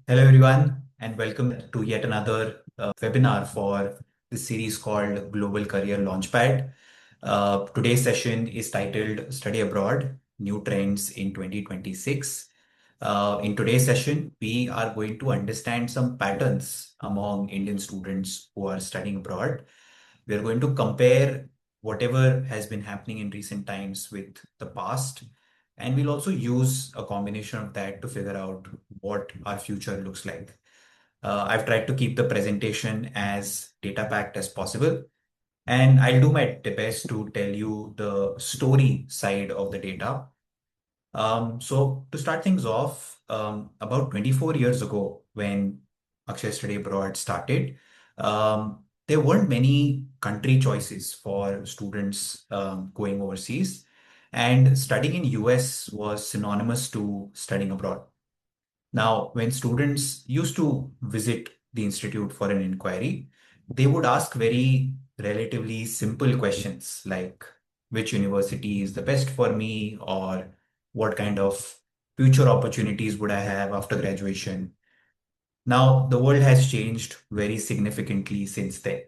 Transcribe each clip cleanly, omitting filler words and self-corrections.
Hello, everyone, and welcome to yet another webinar for this series called Global Career Launchpad. Today's session is titled Study Abroad New Trends in 2026. In today's session, we are going to understand some patterns among Indian students who are studying abroad. We are going to compare whatever has been happening in recent times with the past, and we'll also use a combination of that to figure out what our future looks like. I've tried to keep the presentation as data packed as possible, and I'll do my best to tell you the story side of the data. So to start things off, about 24 years ago, when Akshay Study Abroad started, there weren't many country choices for students going overseas, and studying in US was synonymous to studying abroad. Now, when students used to visit the institute for an inquiry, they would ask very relatively simple questions like which university is the best for me, or what kind of future opportunities would I have after graduation. Now, the world has changed very significantly since then.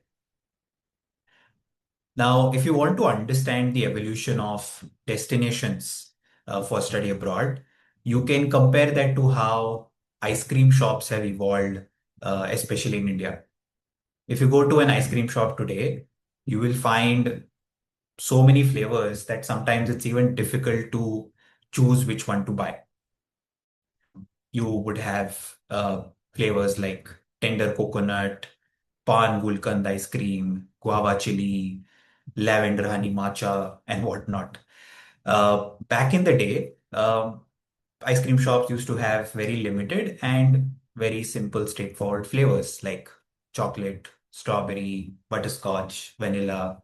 Now, if you want to understand the evolution of destinations for study abroad, you can compare that to how ice cream shops have evolved, especially in India. If you go to an ice cream shop today, you will find so many flavors that sometimes it's even difficult to choose which one to buy. You would have flavors like tender coconut, pan gulkand ice cream, guava chili, lavender honey matcha, and whatnot. Back in the day, ice cream shops used to have very limited and very simple, straightforward flavors like chocolate, strawberry, butterscotch, vanilla.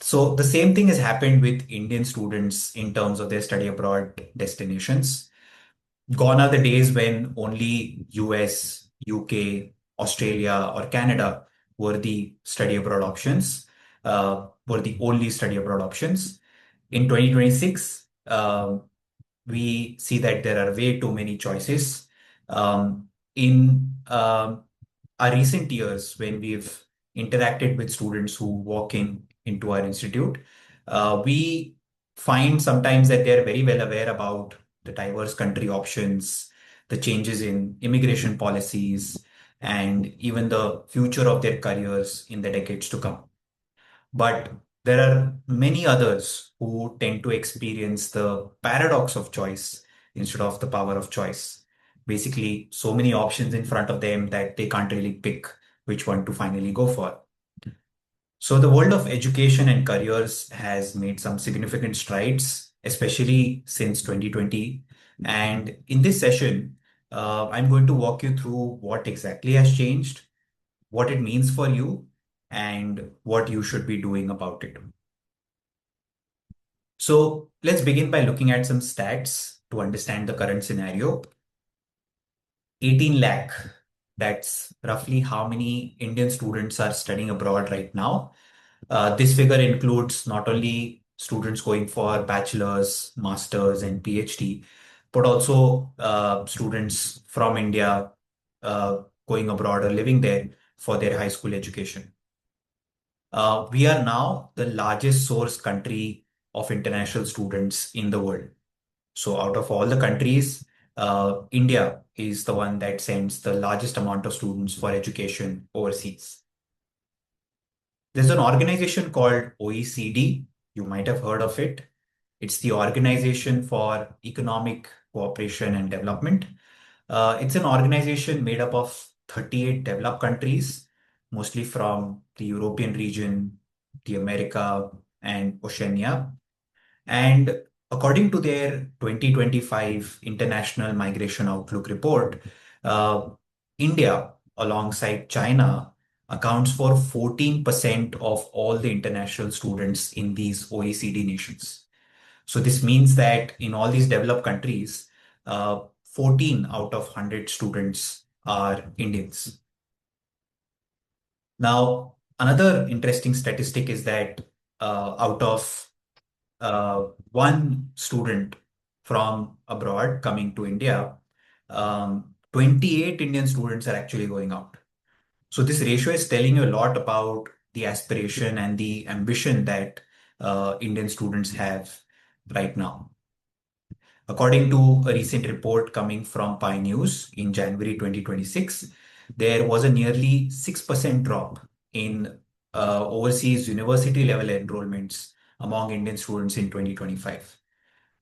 So the same thing has happened with Indian students in terms of their study abroad destinations. Gone are the days when only US, UK, Australia, or Canada were the study abroad options, were the only study abroad options. In 2026, we see that there are way too many choices. In our recent years, when we've interacted with students who walk into our institute, we find sometimes that they're very well aware about the diverse country options, the changes in immigration policies, and even the future of their careers in the decades to come. But there are many others who tend to experience the paradox of choice instead of the power of choice. Basically, so many options in front of them that they can't really pick which one to finally go for. So, the world of education and careers has made some significant strides, especially since 2020. And in this session, I'm going to walk you through what exactly has changed, what it means for you, and what you should be doing about it. So let's begin by looking at some stats to understand the current scenario. 18 lakh, that's roughly how many Indian students are studying abroad right now. This figure includes not only students going for bachelor's, master's, and PhD, but also students from India going abroad or living there for their high school education. We are now the largest source country of international students in the world. So, out of all the countries, India is the one that sends the largest amount of students for education overseas. There's an organization called OECD. You might have heard of it. It's the Organization for Economic Cooperation and Development. It's an organization made up of 38 developed countries, mostly from the European region, the America, and Oceania. And according to their 2025 International Migration Outlook report, uh, India, alongside China, accounts for 14% of all the international students in these OECD nations. So this means that in all these developed countries, 14 out of 100 students are Indians. Now, another interesting statistic is that out of one student from abroad coming to India, 28 Indian students are actually going out. So this ratio is telling you a lot about the aspiration and the ambition that Indian students have right now. According to a recent report coming from Pi News in January 2026, there was a nearly 6% drop in overseas university level enrollments among Indian students in 2025.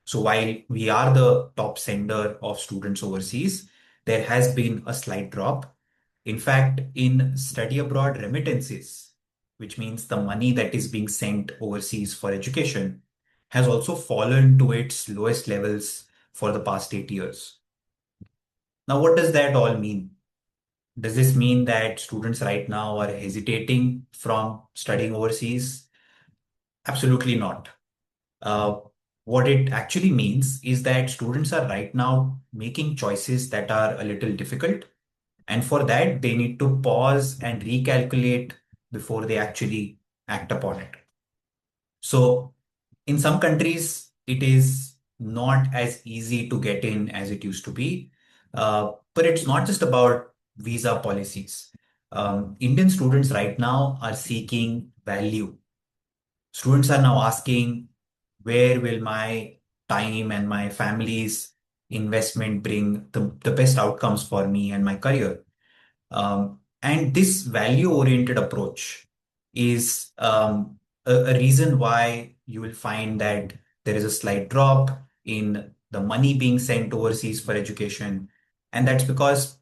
So while we are the top sender of students overseas, there has been a slight drop. In fact, in study abroad remittances, which means the money that is being sent overseas for education, has also fallen to its lowest levels for the past 8 years. Now, what does that all mean? Does this mean that students right now are hesitating from studying overseas? Absolutely not. Uh, what it actually means is that students are right now making choices that are a little difficult. And for that, they need to pause and recalculate before they actually act upon it. So, in some countries, it is not as easy to get in as it used to be. But it's not just about visa policies. Indian students right now are seeking value. Students are now asking, where will my time and my family's investment bring the best outcomes for me and my career? And this value-oriented approach is a reason why you will find that there is a slight drop in the money being sent overseas for education. And that's because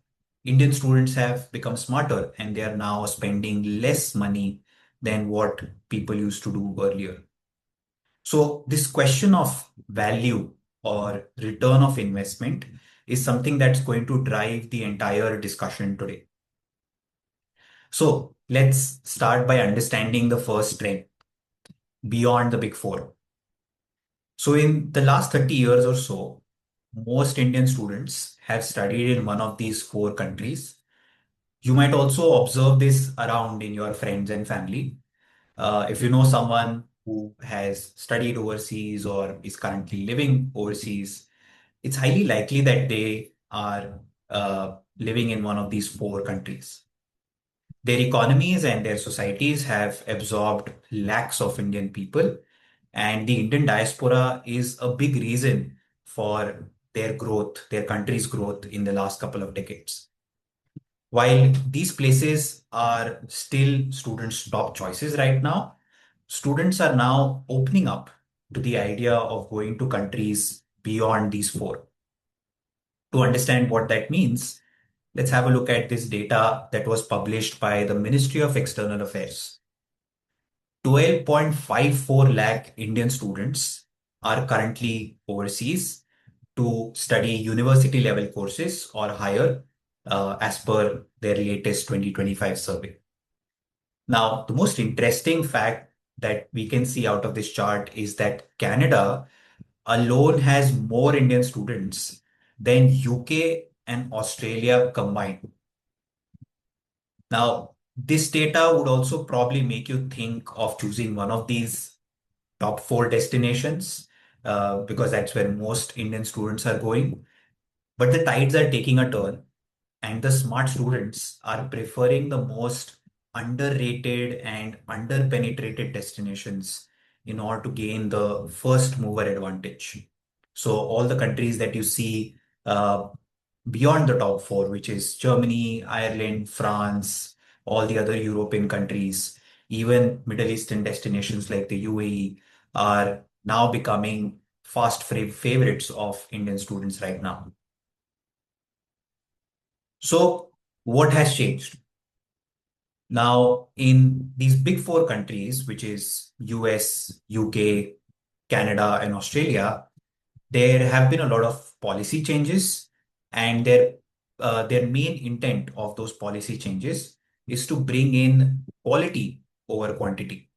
Indian students have become smarter and they are now spending less money than what people used to do earlier. So this question of value or return of investment is something that's going to drive the entire discussion today. So let's start by understanding the first trend beyond the big four. So in the last 30 years or so, most Indian students have studied in one of these four countries. You might also observe this around in your friends and family. If you know someone who has studied overseas or is currently living overseas, it's highly likely that they are living in one of these four countries. Their economies and their societies have absorbed lakhs of Indian people, and the Indian diaspora is a big reason for their growth, their country's growth in the last couple of decades. While these places are still students' top choices right now, students are now opening up to the idea of going to countries beyond these four. To understand what that means, let's have a look at this data that was published by the Ministry of External Affairs. 12.54 lakh Indian students are currently overseas to study university level courses or higher, as per their latest 2025 survey. Now, the most interesting fact that we can see out of this chart is that Canada alone has more Indian students than UK and Australia combined. Now, this data would also probably make you think of choosing one of these top four destinations, because that's where most Indian students are going. But the tides are taking a turn, and the smart students are preferring the most underrated and underpenetrated destinations in order to gain the first mover advantage. So all the countries that you see beyond the top four, which is Germany, Ireland, France, all the other European countries, even Middle Eastern destinations like the UAE, are now becoming fast favorites of Indian students right now. So, what has changed? Now, in these big four countries, which is US, UK, Canada, and Australia, there have been a lot of policy changes, and their main intent of those policy changes is to bring in quality over quantity.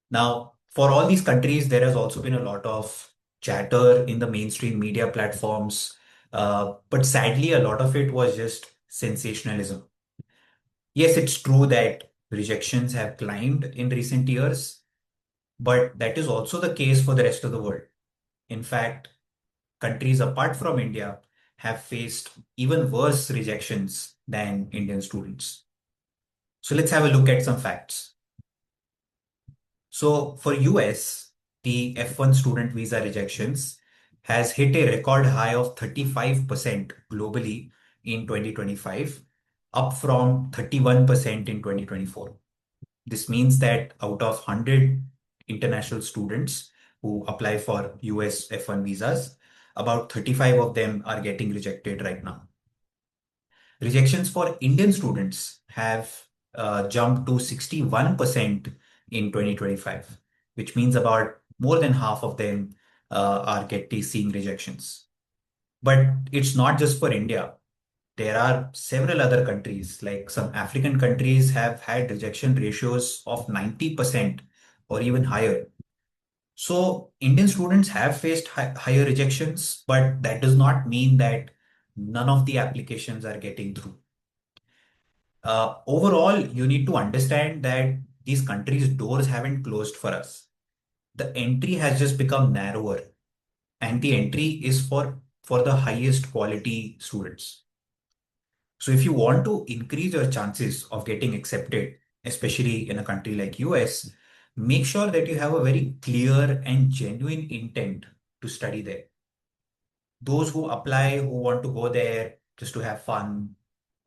Now, for all these countries, there has also been a lot of chatter in the mainstream media platforms, but sadly, a lot of it was just sensationalism. Yes, it's true that rejections have climbed in recent years, but that is also the case for the rest of the world. In fact, countries apart from India have faced even worse rejections than Indian students. So let's have a look at some facts. So for US, the F1 student visa rejections has hit a record high of 35% globally in 2025, up from 31% in 2024. This means that out of 100 international students who apply for US F1 visas, about 35 of them are getting rejected right now. Rejections for Indian students have jumped to 61% in 2025, which means about more than half of them are getting seeing rejections. But it's not just for India. There are several other countries, like some African countries have had rejection ratios of 90% or even higher. So Indian students have faced higher rejections, but that does not mean that none of the applications are getting through. Overall, you need to understand that these countries' doors haven't closed for us. The entry has just become narrower, and the entry is for the highest quality students. So if you want to increase your chances of getting accepted, especially in a country like US, make sure that you have a very clear and genuine intent to study there. Those who apply, who want to go there just to have fun,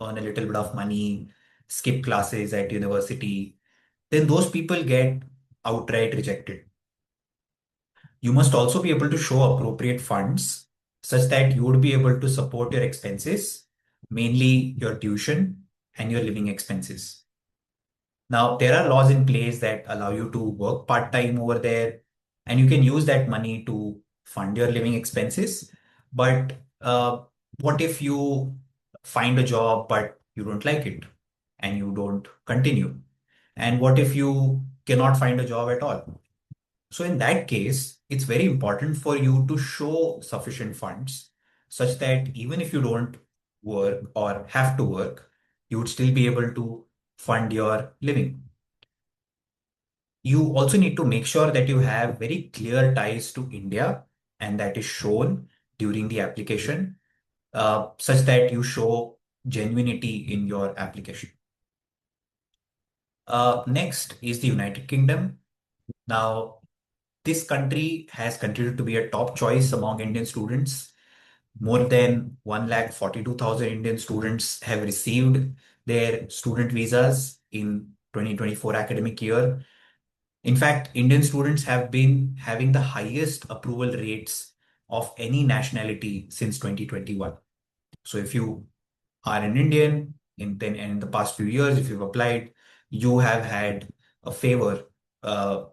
earn a little bit of money, skip classes at university, then those people get outright rejected. You must also be able to show appropriate funds such that you would be able to support your expenses, mainly your tuition and your living expenses. Now, there are laws in place that allow you to work part-time over there, and you can use that money to fund your living expenses. But what if you find a job but you don't like it and you don't continue? And what if you cannot find a job at all? So in that case, it's very important for you to show sufficient funds such that even if you don't work or have to work, you would still be able to fund your living. You also need to make sure that you have very clear ties to India and that is shown during the application, such that you show genuinity in your application. Next is the United Kingdom. Now, this country has continued to be a top choice among Indian students. More than 142,000 Indian students have received their student visas in 2024 academic year. In fact, Indian students have been having the highest approval rates of any nationality since 2021. So if you are an Indian in the past few years, if you've applied, you have had a favor,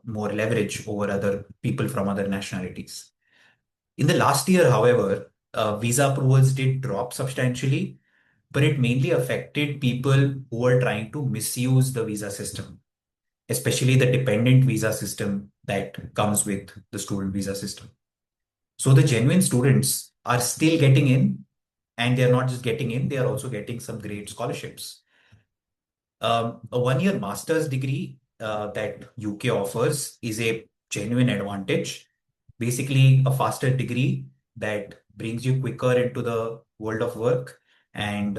more leverage over other people from other nationalities. In the last year, however, visa approvals did drop substantially, but it mainly affected people who were trying to misuse the visa system, especially the dependent visa system that comes with the student visa system. So the genuine students are still getting in, and they're not just getting in, they are also getting some great scholarships. A 1 year master's degree that UK offers is a genuine advantage. Basically, a faster degree that brings you quicker into the world of work, and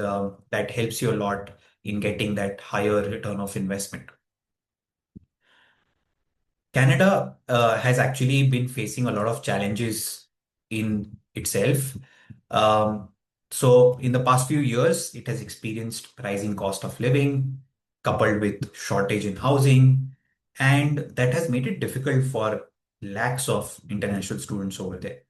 that helps you a lot in getting that higher return of investment. Canada has actually been facing a lot of challenges in itself. Um, so, in the past few years, it has experienced rising cost of living, coupled with shortage in housing, and that has made it difficult for lakhs of international students over there.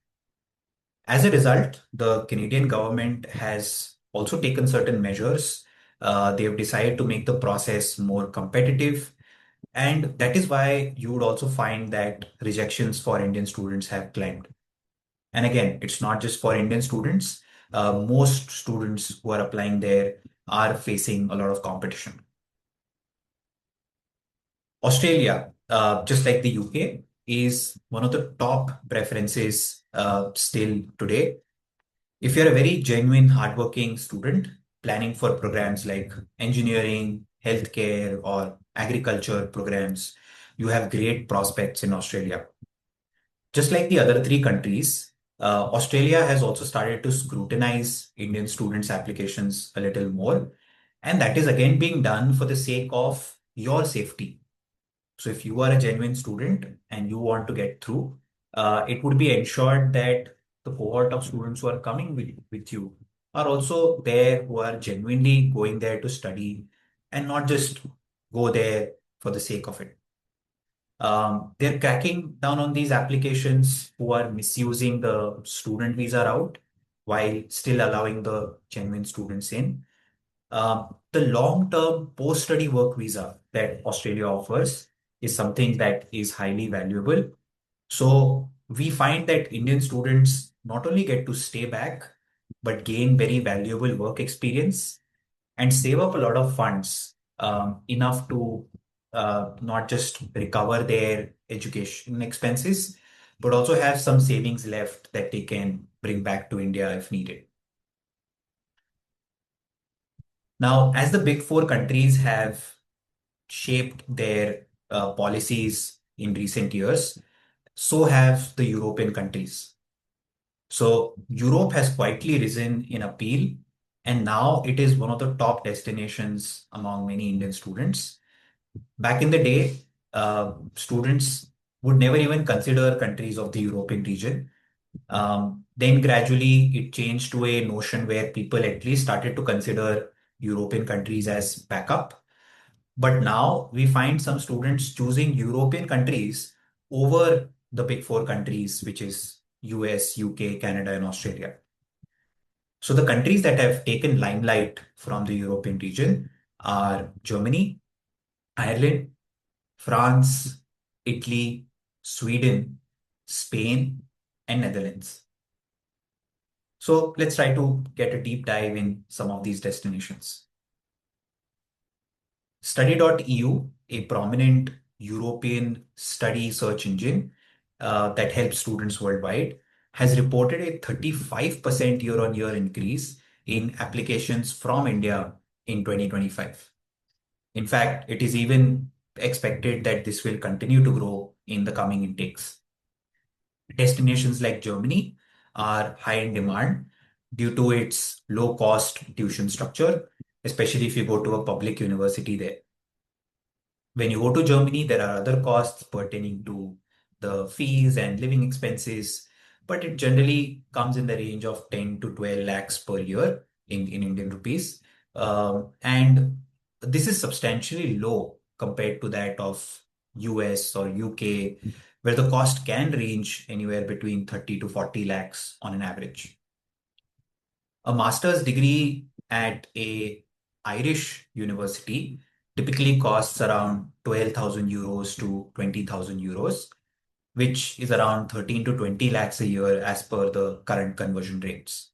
As a result, the Canadian government has also taken certain measures. They have decided to make the process more competitive, and that is why you would also find that rejections for Indian students have climbed. And again, it's not just for Indian students. Most students who are applying there are facing a lot of competition. Australia, just like the UK, is one of the top preferences still today. If you're a very genuine, hardworking student planning for programs like engineering, healthcare, or agriculture programs, you have great prospects in Australia. Just like the other three countries, Australia has also started to scrutinize Indian students' applications a little more, and that is again being done for the sake of your safety. So if you are a genuine student and you want to get through, it would be ensured that the cohort of students who are coming with you are also there, who are genuinely going there to study and not just go there for the sake of it. They're cracking down on these applications who are misusing the student visa route while still allowing the genuine students in. The long-term post-study work visa that Australia offers is something that is highly valuable. So we find that Indian students not only get to stay back, but gain very valuable work experience and save up a lot of funds, enough to not just recover their education expenses, but also have some savings left that they can bring back to India if needed. Now, as the big four countries have shaped their policies in recent years, so have the European countries. So Europe has quietly risen in appeal, and now it is one of the top destinations among many Indian students. Back in the day, students would never even consider countries of the European region. Then gradually it changed to a notion where people at least started to consider European countries as backup. But now we find some students choosing European countries over the big four countries, which is US, UK, Canada, and Australia. So the countries that have taken limelight from the European region are Germany, Ireland, France, Italy, Sweden, Spain, and Netherlands. So let's try to get a deep dive in some of these destinations. Study.eu, a prominent European study search engine that helps students worldwide, has reported a 35% year-on-year increase in applications from India in 2025. In fact, it is even expected that this will continue to grow in the coming intakes. Destinations like Germany are high in demand due to its low cost tuition structure, especially if you go to a public university there. When you go to Germany, there are other costs pertaining to the fees and living expenses, but it generally comes in the range of 10 to 12 lakhs per year in Indian rupees. And this is substantially low compared to that of US or UK, where the cost can range anywhere between 30 to 40 lakhs on an average. A master's degree at a Irish university typically costs around 12,000 euros to 20,000 euros, which is around 13 to 20 lakhs a year as per the current conversion rates.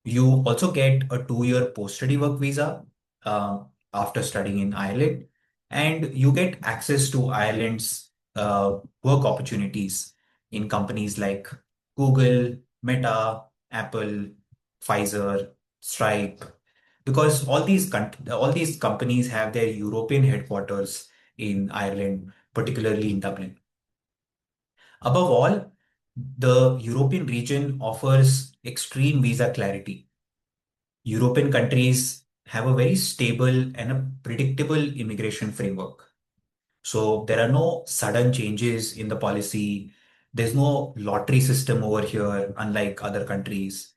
You also get a 2-year post-study work visa after studying in Ireland, and you get access to Ireland's work opportunities in companies like Google, Meta, Apple, Pfizer, Stripe, because all these companies have their European headquarters in Ireland, particularly in Dublin. Above all, the European region offers extreme visa clarity. European countries have a very stable and a predictable immigration framework. So there are no sudden changes in the policy. There's no lottery system over here, unlike other countries.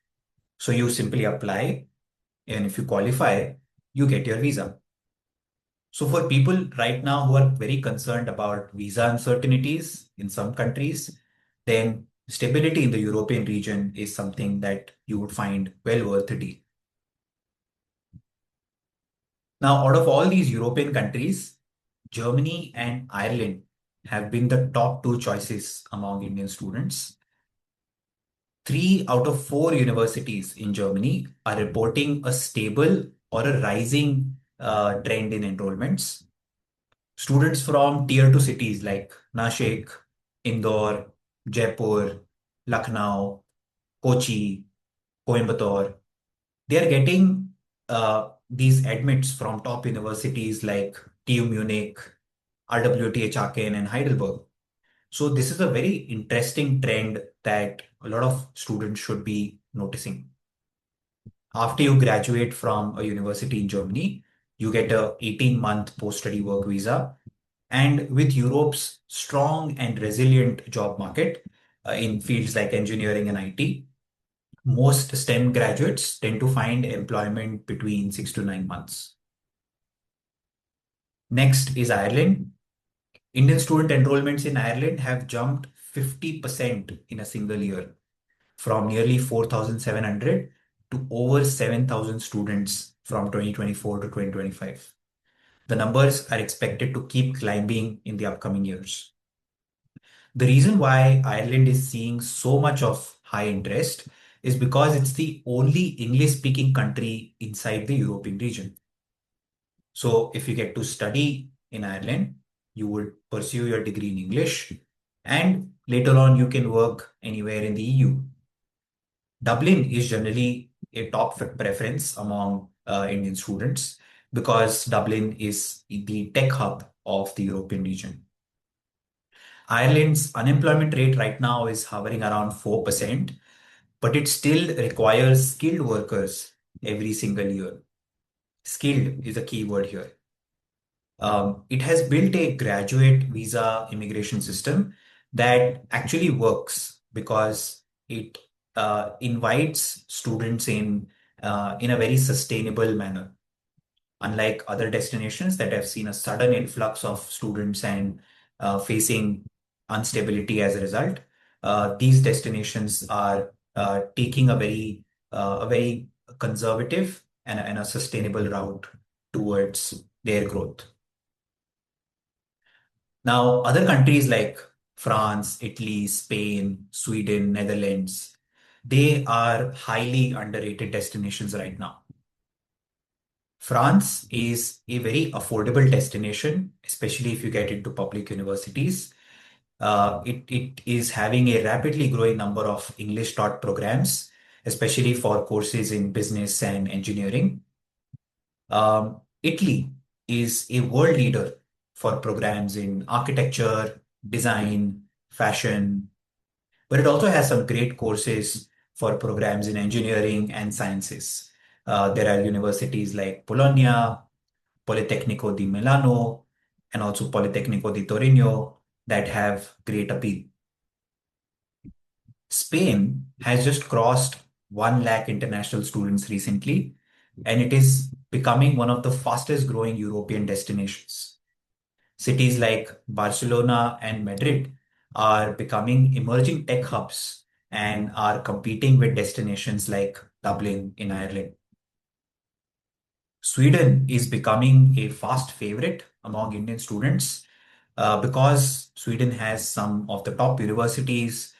So you simply apply, and if you qualify, you get your visa. So for people right now who are very concerned about visa uncertainties in some countries, then stability in the European region is something that you would find well worth a deal. Now, out of all these European countries, Germany and Ireland have been the top two choices among Indian students. 3 out of 4 universities in Germany are reporting a stable or a rising trend in enrollments. Students from tier 2 cities like Nashik, Indore, Jaipur, Lucknow, Kochi, Coimbatore, they are getting these admits from top universities like TU Munich, RWTH Aachen, and Heidelberg. So this is a very interesting trend that a lot of students should be noticing. After you graduate from a university in Germany, you get a 18-month post-study work visa. And with Europe's strong and resilient job market in fields like engineering and IT, most STEM graduates tend to find employment between 6 to 9 months. Next is Ireland. Indian student enrollments in Ireland have jumped 50% in a single year, from nearly 4,700 to over 7,000 students from 2024 to 2025. The numbers are expected to keep climbing in the upcoming years. The reason why Ireland is seeing so much of high interest is because it's the only English speaking country inside the European region. So if you get to study in Ireland, you would pursue your degree in English, and later on you can work anywhere in the EU. Dublin is generally a top preference among Indian students because Dublin is the tech hub of the European region. Ireland's unemployment rate right now is hovering around 4%, but it still requires skilled workers every single year. Skilled is a key word here. It has built a graduate visa immigration system that actually works because it invites students in a very sustainable manner. Unlike other destinations that have seen a sudden influx of students and facing instability as a result, these destinations are taking a very conservative and a sustainable route towards their growth. Now, other countries like France, Italy, Spain, Sweden, Netherlands, they are highly underrated destinations right now. France is a very affordable destination, especially if you get into public universities. It is having a rapidly growing number of English taught programs, especially for courses in business and engineering. Italy is a world leader for programs in architecture, design, fashion, but it also has some great courses for programs in engineering and sciences. There are universities like Bologna, Politecnico di Milano, and also Politecnico di Torino that have great appeal. Spain has just crossed 1 lakh international students recently, and it is becoming one of the fastest growing European destinations. Cities like Barcelona and Madrid are becoming emerging tech hubs and are competing with destinations like Dublin in Ireland. Sweden is becoming a fast favorite among Indian students because Sweden has some of the top universities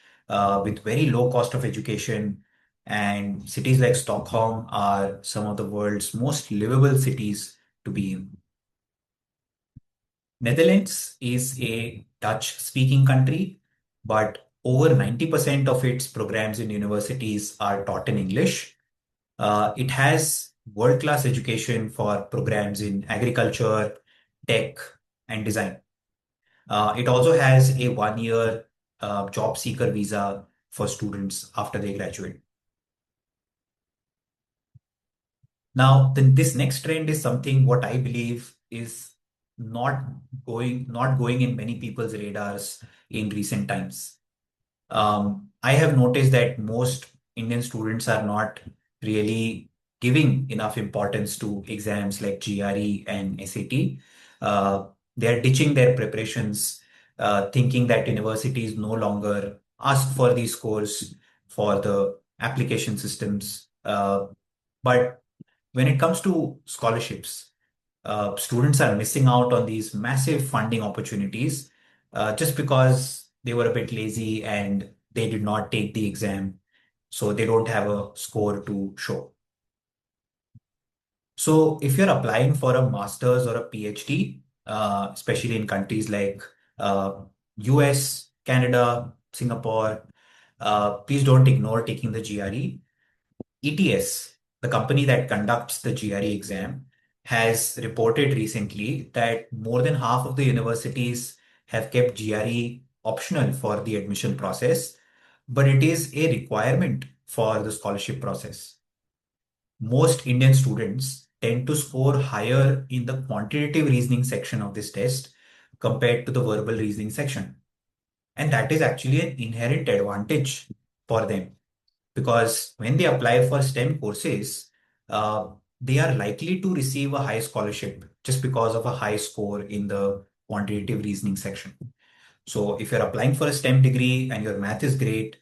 with very low cost of education, and cities like Stockholm are some of the world's most livable cities to be in. Netherlands is a Dutch-speaking country, but over 90% of its programs in universities are taught in English. It has world-class education for programs in agriculture, tech, and design. It also has a 1 year job seeker visa for students after they graduate. Now, then this next trend is something what I believe is not not going in many people's radars in recent times. I have noticed that most Indian students are not really giving enough importance to exams like GRE and SAT. They are ditching their preparations, thinking that universities no longer ask for these scores for the application systems. But when it comes to scholarships, students are missing out on these massive funding opportunities just because they were a bit lazy and they did not take the exam, so they don't have a score to show. So if you're applying for a master's or a PhD, especially in countries like US, Canada, Singapore, please don't ignore taking the GRE. ETS, the company that conducts the GRE exam, has reported recently that more than half of the universities have kept GRE optional for the admission process. but it is a requirement for the scholarship process. Most Indian students tend to score higher in the quantitative reasoning section of this test compared to the verbal reasoning section. And that is actually an inherent advantage for them because when they apply for STEM courses, uh, they are likely to receive a high scholarship just because of a high score in the quantitative reasoning section. So if you're applying for a STEM degree and your math is great,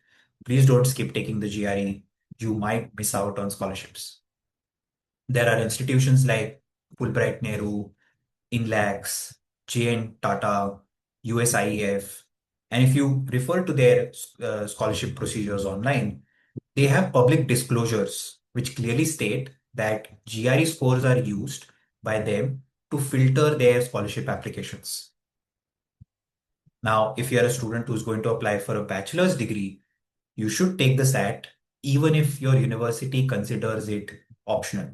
please don't skip taking the GRE. You might miss out on scholarships. There are institutions like Fulbright Nehru, INLAX, JN Tata, USIEF, and if you refer to their scholarship procedures online, they have public disclosures which clearly state that GRE scores are used by them to filter their scholarship applications. Now, if you are a student who's going to apply for a bachelor's degree, you should take the SAT even if your university considers it optional.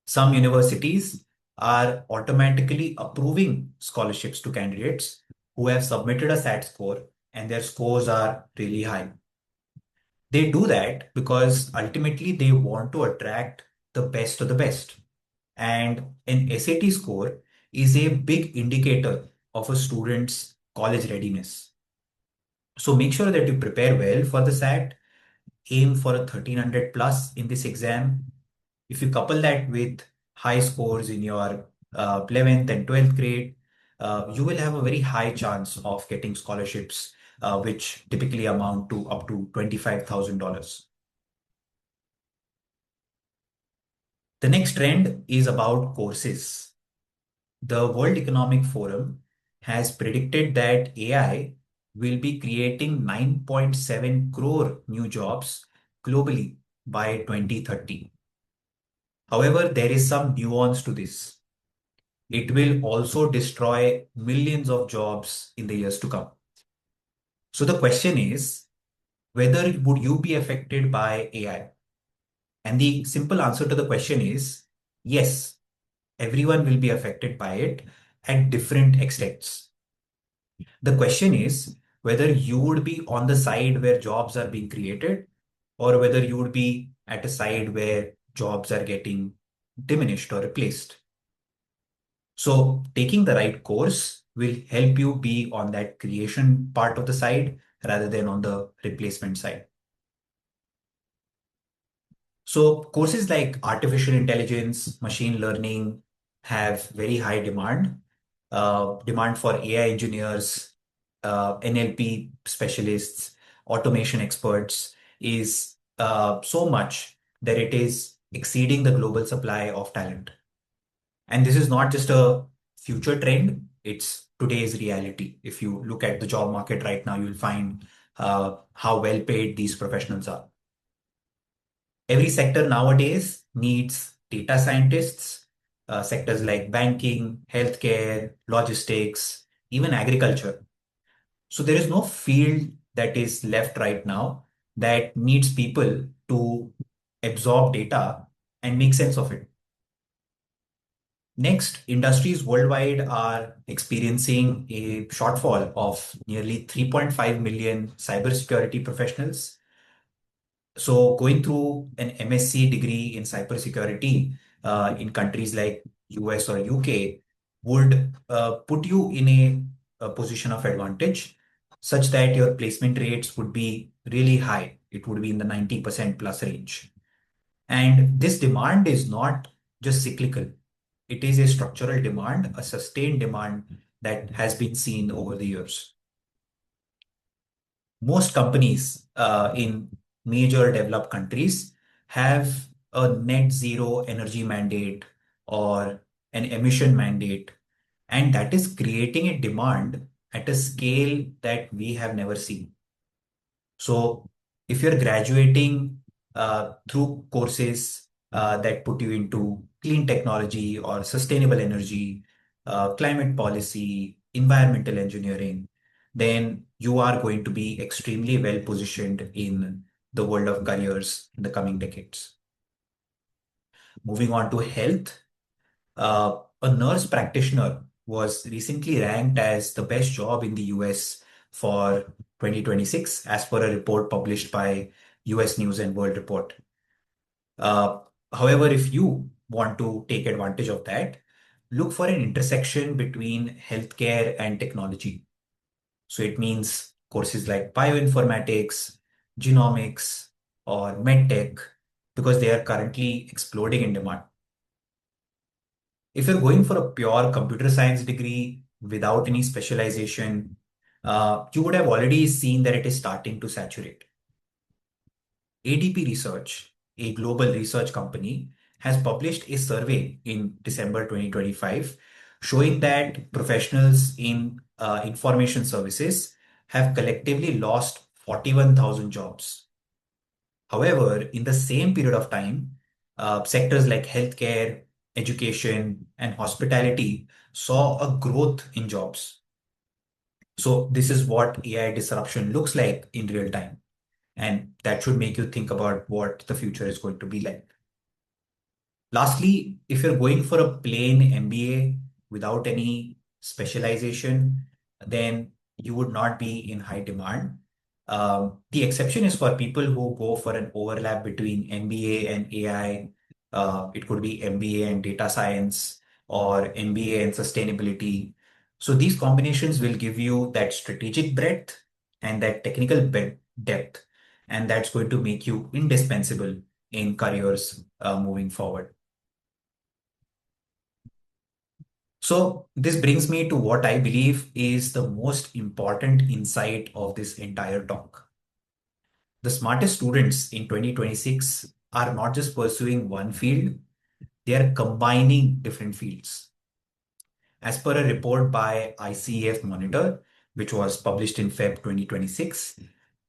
Some universities are automatically approving scholarships to candidates who have submitted a SAT score and their scores are really high. They do that because ultimately they want to attract the best of the best. And an SAT score is a big indicator of a student's college readiness. So make sure that you prepare well for the SAT, aim for a 1300 plus in this exam. If you couple that with high scores in your 11th and 12th grade, you will have a very high chance of getting scholarships, which typically amount to up to $25,000. The next trend is about courses. The World Economic Forum has predicted that AI will be creating 9.7 crore new jobs globally by 2030. However, there is some nuance to this. It will also destroy millions of jobs in the years to come. So the question is, whether would you be affected by AI? And the simple answer to the question is yes, everyone will be affected by it at different extents. The question is whether you would be on the side where jobs are being created or whether you would be at a side where jobs are getting diminished or replaced. So taking the right course will help you be on that creation part of the side rather than on the replacement side. So courses like artificial intelligence, machine learning have very high demand. Demand for AI engineers, NLP specialists, automation experts is so much that it is exceeding the global supply of talent. And this is not just a future trend, it's today's reality. If you look at the job market right now, you'll find how well paid these professionals are. Every sector nowadays needs data scientists, sectors like banking, healthcare, logistics, even agriculture. So there is no field that is left right now that needs people to absorb data and make sense of it. Next, industries worldwide are experiencing a shortfall of nearly 3.5 million cybersecurity professionals. So, going through an MSc degree in cybersecurity in countries like US or UK would put you in a position of advantage such that your placement rates would be really high. It would be in the 90% plus range. And this demand is not just cyclical. It is a structural demand, a sustained demand that has been seen over the years. Most companies in major developed countries have a net zero energy mandate or an emission mandate, and that is creating a demand at a scale that we have never seen. So if you're graduating through courses that put you into clean technology or sustainable energy, climate policy, environmental engineering, then you are going to be extremely well positioned in the world of careers in the coming decades. Moving on to health, a nurse practitioner was recently ranked as the best job in the US for 2026, as per a report published by US News and World Report. Uh, However, if you want to take advantage of that, look for an intersection between healthcare and technology. So it means courses like bioinformatics, genomics, or medtech, because they are currently exploding in demand. If you're going for a pure computer science degree without any specialization, you would have already seen that it is starting to saturate. ADP Research, a global research company, has published a survey in December 2025 showing that professionals in information services have collectively lost 41,000 jobs. However, in the same period of time, sectors like healthcare, education, and hospitality saw a growth in jobs. So, this is what AI disruption looks like in real time. And that should make you think about what the future is going to be like. Lastly, if you're going for a plain MBA without any specialization, then you would not be in high demand. The exception is for people who go for an overlap between MBA and AI. It could be MBA and data science or MBA and sustainability. So these combinations will give you that strategic breadth and that technical depth, and that's going to make you indispensable in careers moving forward. So this brings me to what I believe is the most important insight of this entire talk. The smartest students in 2026 are not just pursuing one field, they are combining different fields. As per a report by ICEF Monitor, which was published in Feb 2026,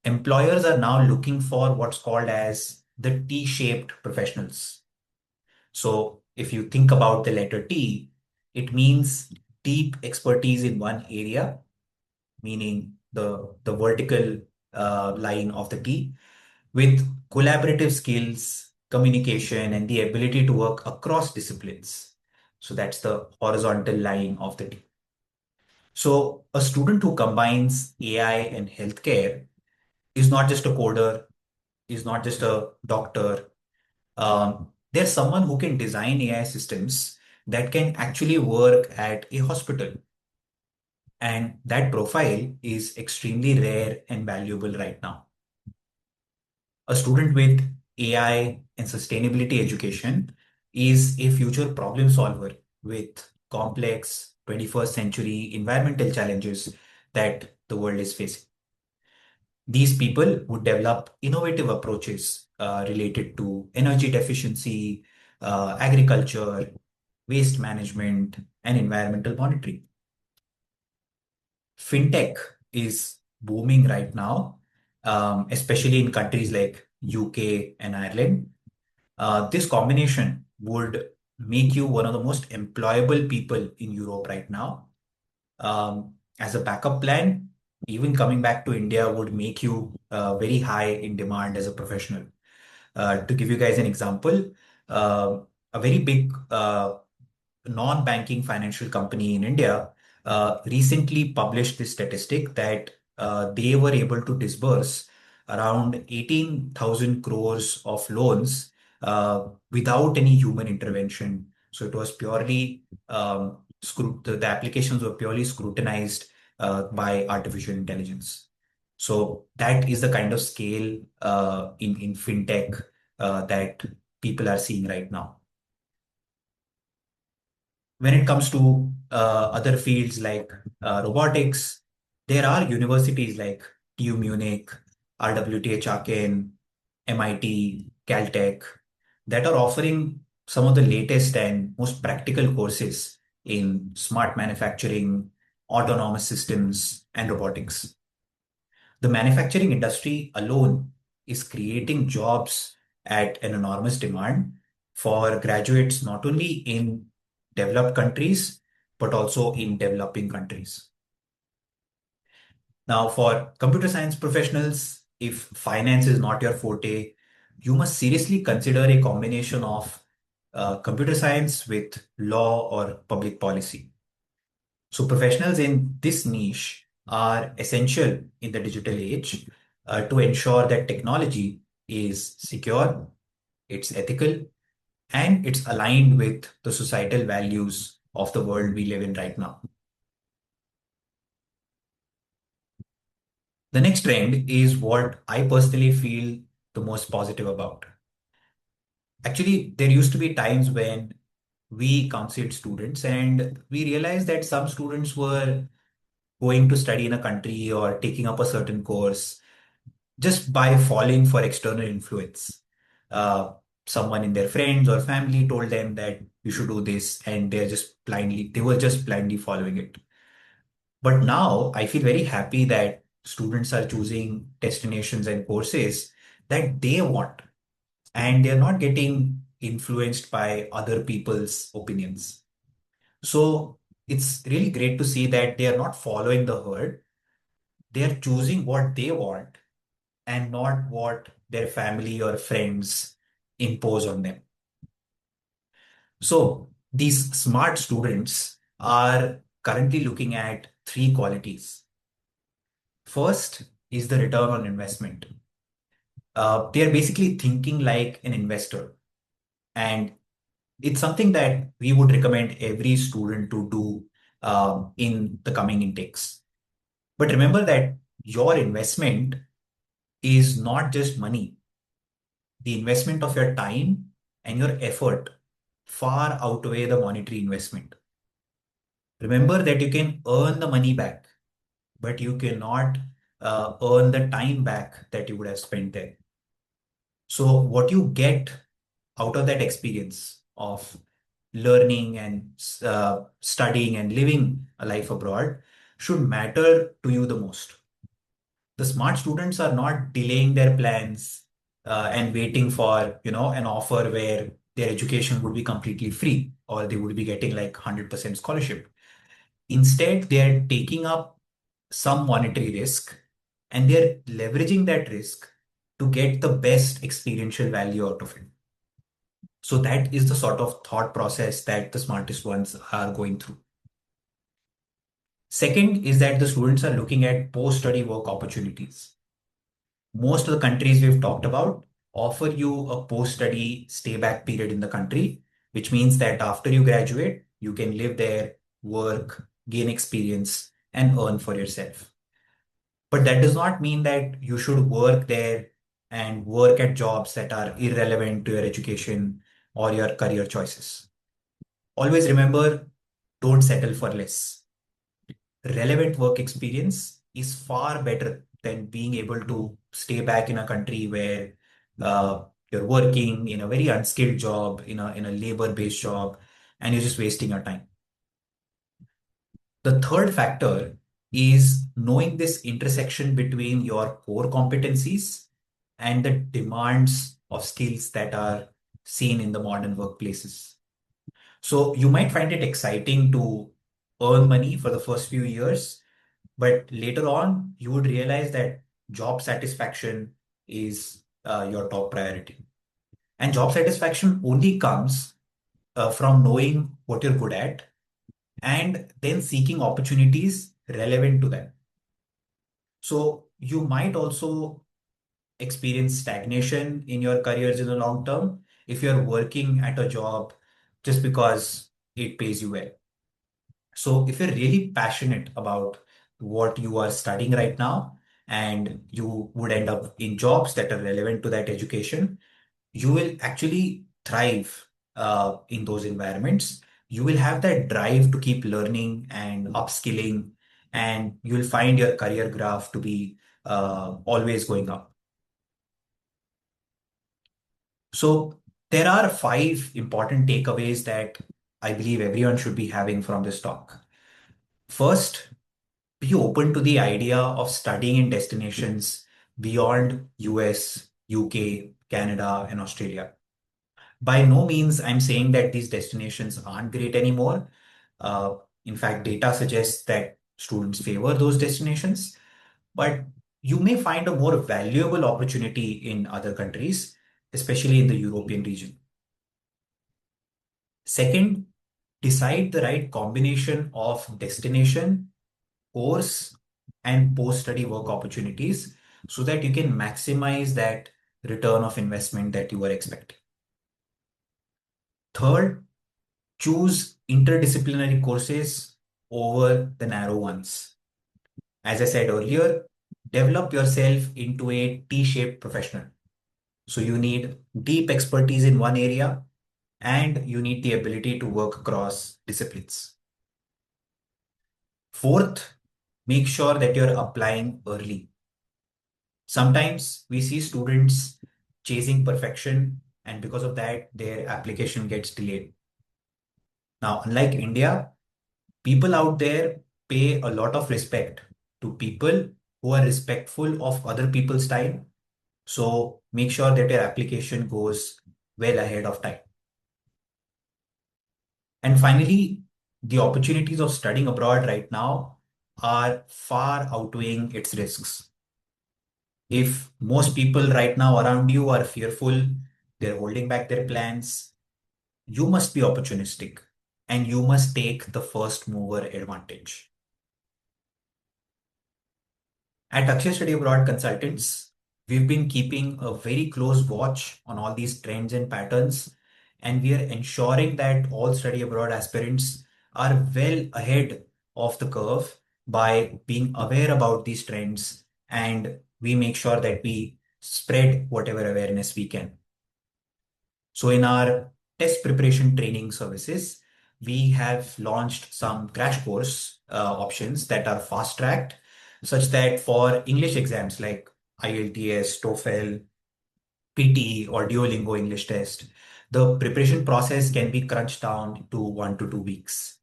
employers are now looking for what's called as the T-shaped professionals. So if you think about the letter T, it means deep expertise in one area, meaning the vertical line of the T, with collaborative skills, communication, and the ability to work across disciplines. So that's the horizontal line of the T. So a student who combines AI and healthcare is not just a coder, is not just a doctor. There's someone who can design AI systems that can actually work at a hospital. And that profile is extremely rare and valuable right now. A student with AI and sustainability education is a future problem solver with complex 21st century environmental challenges that the world is facing. These people would develop innovative approaches related to energy deficiency, agriculture, waste management, and environmental monitoring. Fintech is booming right now, especially in countries like UK and Ireland. This combination would make you one of the most employable people in Europe right now. As a backup plan, even coming back to India would make you very high in demand as a professional. To give you guys an example, a very big non-banking financial company in India recently published this statistic that they were able to disburse around 18,000 crores of loans without any human intervention. So it was purely the applications were purely scrutinized by artificial intelligence. So that is the kind of scale in fintech that people are seeing right now. When it comes to other fields like robotics, there are universities like TU Munich, RWTH Aachen, MIT, Caltech that are offering some of the latest and most practical courses in smart manufacturing, autonomous systems, and robotics. The manufacturing industry alone is creating jobs at an enormous demand for graduates not only in developed countries but also in developing countries. Now, for computer science professionals, if finance is not your forte, you must seriously consider a combination of computer science with law or public policy. So, professionals in this niche are essential in the digital age to ensure that technology is secure, it's ethical, and it's aligned with the societal values of the world we live in right now. The next trend is what I personally feel the most positive about. Actually, there used to be times when we counseled students and we realized that some students were going to study in a country or taking up a certain course just by falling for external influence. Uh, Someone in their friends or family told them that you should do this, and they were just blindly following it. But now I feel very happy that students are choosing destinations and courses that they want, and they're not getting influenced by other people's opinions. So it's really great to see that they are not following the herd. They are choosing what they want and not what their family or friends impose on them. So these smart students are currently looking at three qualities. First is the return on investment. They are basically thinking like an investor, and it's something that we would recommend every student to do in the coming intakes. But remember that your investment is not just money. The investment of your time and your effort far outweigh the monetary investment. Remember that you can earn the money back, but you cannot earn the time back that you would have spent there. So, what you get out of that experience of learning and studying and living a life abroad should matter to you the most. The smart students are not delaying their plans and waiting for an offer where their education would be completely free or they would be getting like 100% scholarship. Instead, they are taking up some monetary risk and they're leveraging that risk to get the best experiential value out of it. So that is the sort of thought process that the smartest ones are going through. Second is that the students are looking at post-study work opportunities. Most of the countries we've talked about offer you a post-study stay back period in the country, which means that after you graduate, you can live there, work, gain experience, and earn for yourself. But that does not mean that you should work there and work at jobs that are irrelevant to your education or your career choices. Always remember, don't settle for less. Relevant work experience is far better than being able to stay back in a country where you're working in a very unskilled job, in a labor-based job, and you're just wasting your time. The third factor is knowing this intersection between your core competencies and the demands of skills that are seen in the modern workplaces. So you might find it exciting to earn money for the first few years, but later on, you would realize that job satisfaction is your top priority. And job satisfaction only comes from knowing what you're good at and then seeking opportunities relevant to that. So you might also experience stagnation in your careers in the long term if you're working at a job just because it pays you well. So if you're really passionate about what you are studying right now and you would end up in jobs that are relevant to that education, you will actually thrive in those environments. You will have that drive to keep learning and upskilling, and you'll find your career graph to be always going up. So there are five important takeaways that I believe everyone should be having from this talk. First, be open to the idea of studying in destinations beyond US, UK, Canada, and Australia. By no means I'm saying that these destinations aren't great anymore. Uh, in fact, data suggests that students favor those destinations, but you may find a more valuable opportunity in other countries, especially in the European region. Second, decide the right combination of destination, course, and post-study work opportunities so that you can maximize that return of investment that you are expecting. Third, choose interdisciplinary courses over the narrow ones. As I said earlier, develop yourself into a T-shaped professional. So you need deep expertise in one area and you need the ability to work across disciplines. Fourth, make sure that you're applying early. Sometimes we see students chasing perfection, and because of that, their application gets delayed. Now, unlike India, people out there pay a lot of respect to people who are respectful of other people's time. So make sure that your application goes well ahead of time. And finally, the opportunities of studying abroad right now are far outweighing its risks. If most people right now around you are fearful, they're holding back their plans, you must be opportunistic and you must take the first mover advantage. At Akshay Study Abroad Consultants, we've been keeping a very close watch on all these trends and patterns, and we are ensuring that all study abroad aspirants are well ahead of the curve by being aware about these trends, and we make sure that we spread whatever awareness we can. So in our test preparation training services, we have launched some crash course options that are fast tracked, such that for English exams like IELTS, TOEFL, PT, or Duolingo English test, the preparation process can be crunched down to 1 to 2 weeks.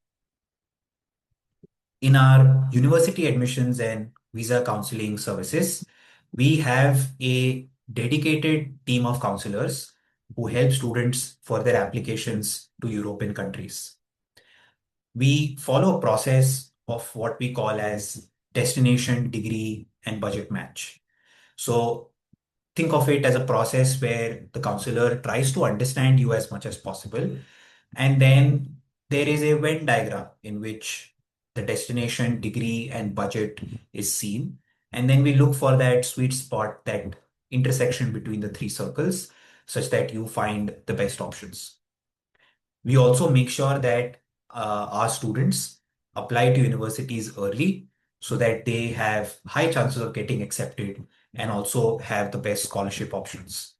In our university admissions and visa counseling services, we have a dedicated team of counselors who help students for their applications to European countries. We follow a process of what we call as destination, degree, and budget match. So think of it as a process where the counselor tries to understand you as much as possible. And then there is a Venn diagram in which the destination, degree, and budget is seen. And then we look for that sweet spot, that intersection between the three circles, such that you find the best options. We also make sure that our students apply to universities early so that they have high chances of getting accepted and also have the best scholarship options.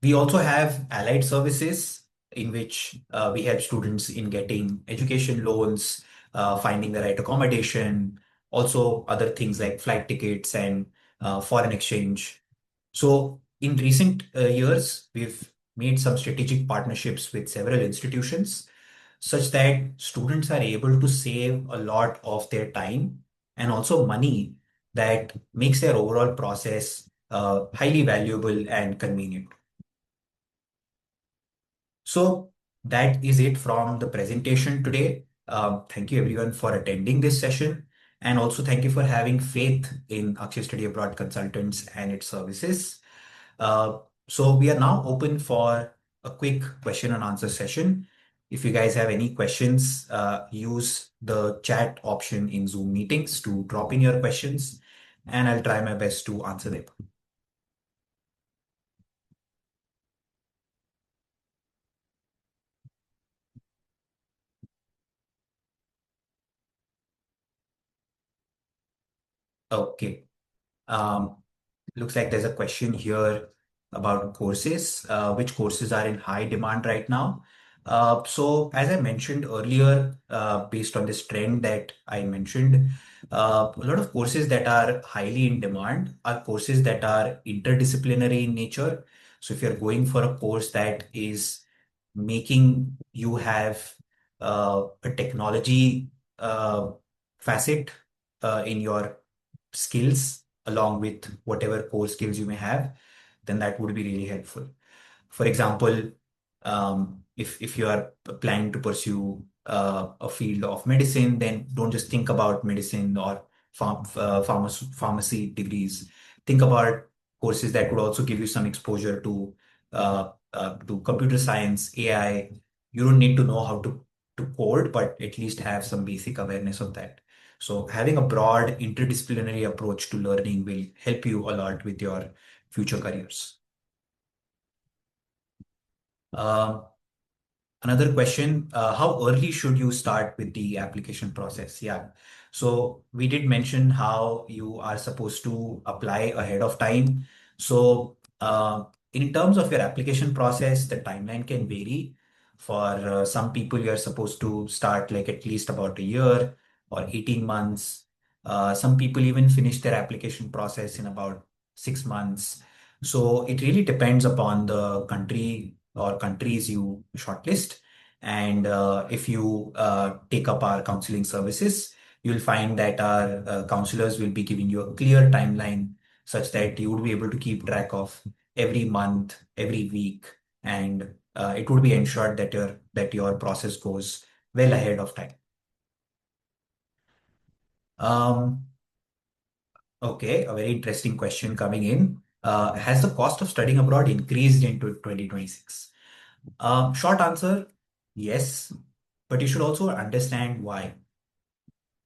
We also have allied services in which we help students in getting education loans, finding the right accommodation, also other things like flight tickets and foreign exchange. So in recent years, we've made some strategic partnerships with several institutions such that students are able to save a lot of their time and also money that makes their overall process highly valuable and convenient. So that is it from the presentation today. Thank you everyone for attending this session. And also thank you for having faith in Akshay Study Abroad Consultants and its services. Uh, so we are now open for a quick question and answer session. If you guys have any questions, use the chat option in Zoom meetings to drop in your questions, and I'll try my best to answer them. Okay. Um, Looks like there's a question here about courses. Which courses are in high demand right now? So, as I mentioned earlier, based on this trend that I mentioned, a lot of courses that are highly in demand are courses that are interdisciplinary in nature. So, if you're going for a course that is making you have a technology facet in your skills along with whatever core skills you may have, then that would be really helpful. For example, if you are planning to pursue a field of medicine, then don't just think about medicine or pharmacy degrees. Think about courses that could also give you some exposure to computer science, AI. You don't need to know how to code, but at least have some basic awareness of that. So having a broad interdisciplinary approach to learning will help you a lot with your future careers. Um, Another question, how early should you start with the application process? Yeah. So we did mention how you are supposed to apply ahead of time. So in terms of your application process, the timeline can vary. For some people, you're supposed to start like at least about a year or 18 months. Some people even finish their application process in about 6 months. So it really depends upon the country or countries you shortlist. And if you take up our counseling services, you'll find that our counselors will be giving you a clear timeline such that you would be able to keep track of every month, every week, and it would be ensured that your process goes well ahead of time. Um, okay, a very interesting question coming in. Has the cost of studying abroad increased into 2026? Short answer, yes, but you should also understand why.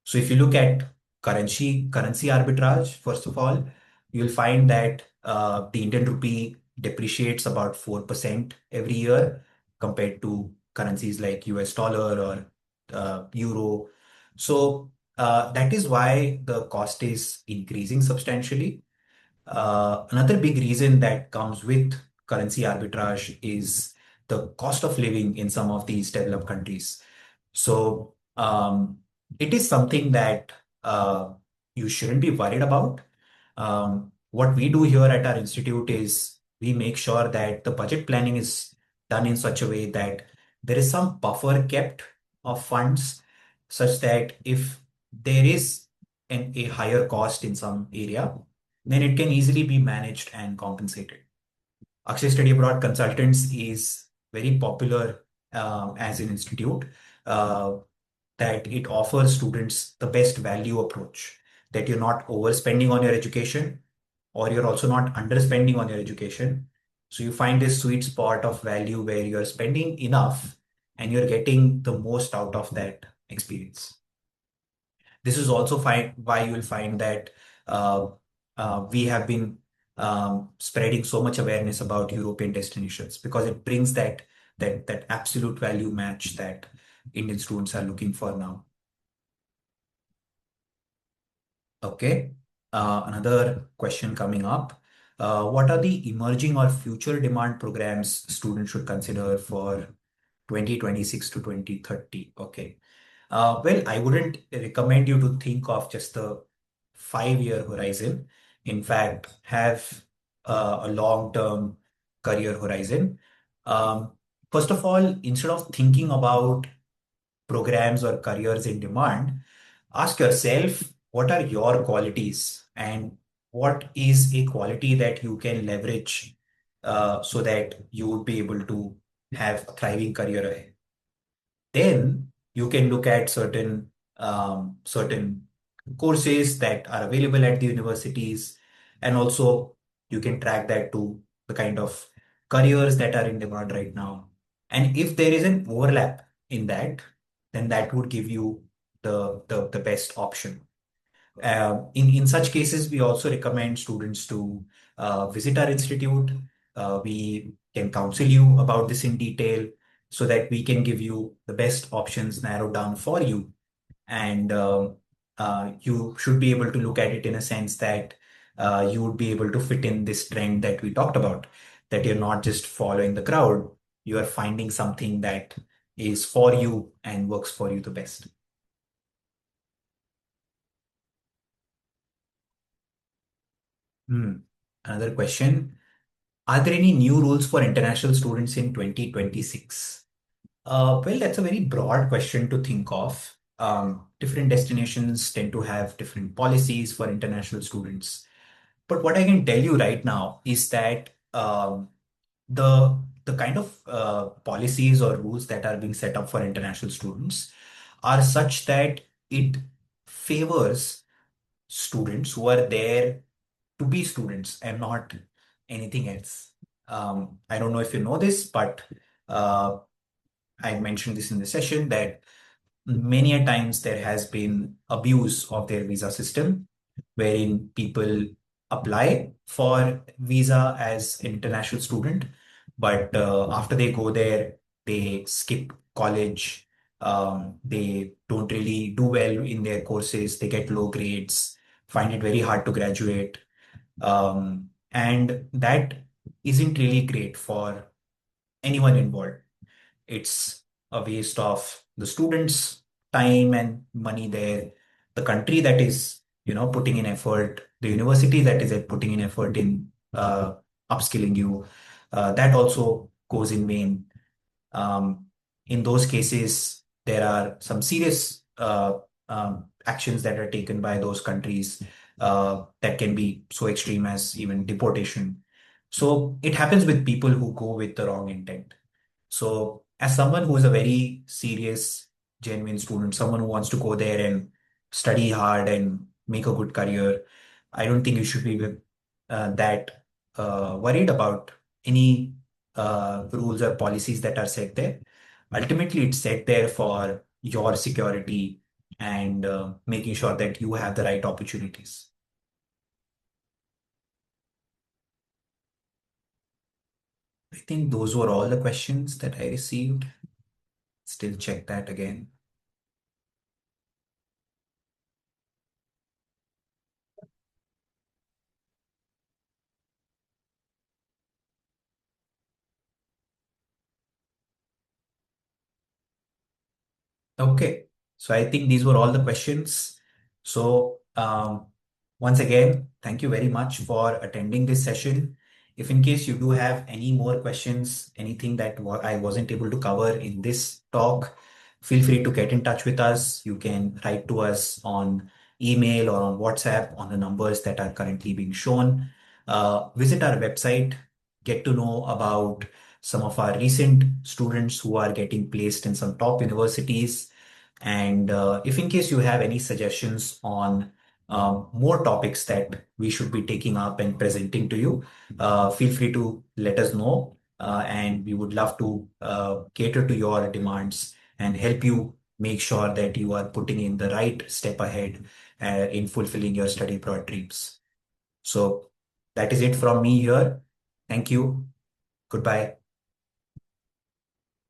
So if you look at currency arbitrage, first of all, you'll find that the Indian rupee depreciates about 4% every year compared to currencies like US dollar or euro. So that is why the cost is increasing substantially. Another big reason that comes with currency arbitrage is the cost of living in some of these developed countries. So it is something that you shouldn't be worried about. What we do here at our institute is we make sure that the budget planning is done in such a way that there is some buffer kept of funds such that if there is a higher cost in some area, then it can easily be managed and compensated. Akshay Study Abroad Consultants is very popular as an institute. Uh, that it offers students the best value approach, that you're not overspending on your education or you're also not underspending on your education. So you find this sweet spot of value where you're spending enough and you're getting the most out of that experience. This is also why you will find that uh, we have been spreading so much awareness about European destinations because it brings that absolute value match that Indian students are looking for now. Okay. Another question coming up. What are the emerging or future demand programs students should consider for 2026 to 2030? Okay. Well, I wouldn't recommend you to think of just the 5 year horizon. In fact, have a long-term career horizon. Um, First of all, instead of thinking about programs or careers in demand, ask yourself what are your qualities and what is a quality that you can leverage so that you would be able to have a thriving career ahead. Then you can look at certain courses that are available at the universities, and also you can track that to the kind of careers that are in demand right now. And if there is an overlap in that, then that would give you the best option. In such cases, we also recommend students to visit our institute. We can counsel you about this in detail so that we can give you the best options narrowed down for you. And you should be able to look at it in a sense that you would be able to fit in this trend that we talked about, that you're not just following the crowd, you are finding something that is for you and works for you the best. Hmm. Another question. Are there any new rules for international students in 2026? Well, that's a very broad question to think of. Different destinations tend to have different policies for international students. But what I can tell you right now is that the kind of policies or rules that are being set up for international students are such that it favors students who are there to be students and not anything else. I don't know if you know this, but uh, I mentioned this in the session that many a times there has been abuse of their visa system, wherein people apply for visa as an international student, but after they go there, they skip college. They don't really do well in their courses. They get low grades, find it very hard to graduate, and that isn't really great for anyone involved. It's a waste of the students' time and money there, the country that is, putting in effort, the university that is putting in effort in upskilling you. That also goes in vain. Um, in those cases, there are some serious actions that are taken by those countries that can be so extreme as even deportation. So it happens with people who go with the wrong intent. So, as someone who is a very serious, genuine student, someone who wants to go there and study hard and make a good career, I don't think you should be that worried about any rules or policies that are set there. Ultimately, it's set there for your security and making sure that you have the right opportunities. I think those were all the questions that I received. Still check that again. Okay, so I think these were all the questions. So, once again, thank you very much for attending this session. If in case you do have any more questions, anything that I wasn't able to cover in this talk, feel free to get in touch with us. You can write to us on email or on WhatsApp on the numbers that are currently being shown. Visit our website, get to know about some of our recent students who are getting placed in some top universities. And if in case you have any suggestions on more topics that we should be taking up and presenting to you, feel free to let us know. And we would love to cater to your demands and help you make sure that you are putting in the right step ahead in fulfilling your study abroad dreams. So that is it from me here. Thank you. Goodbye.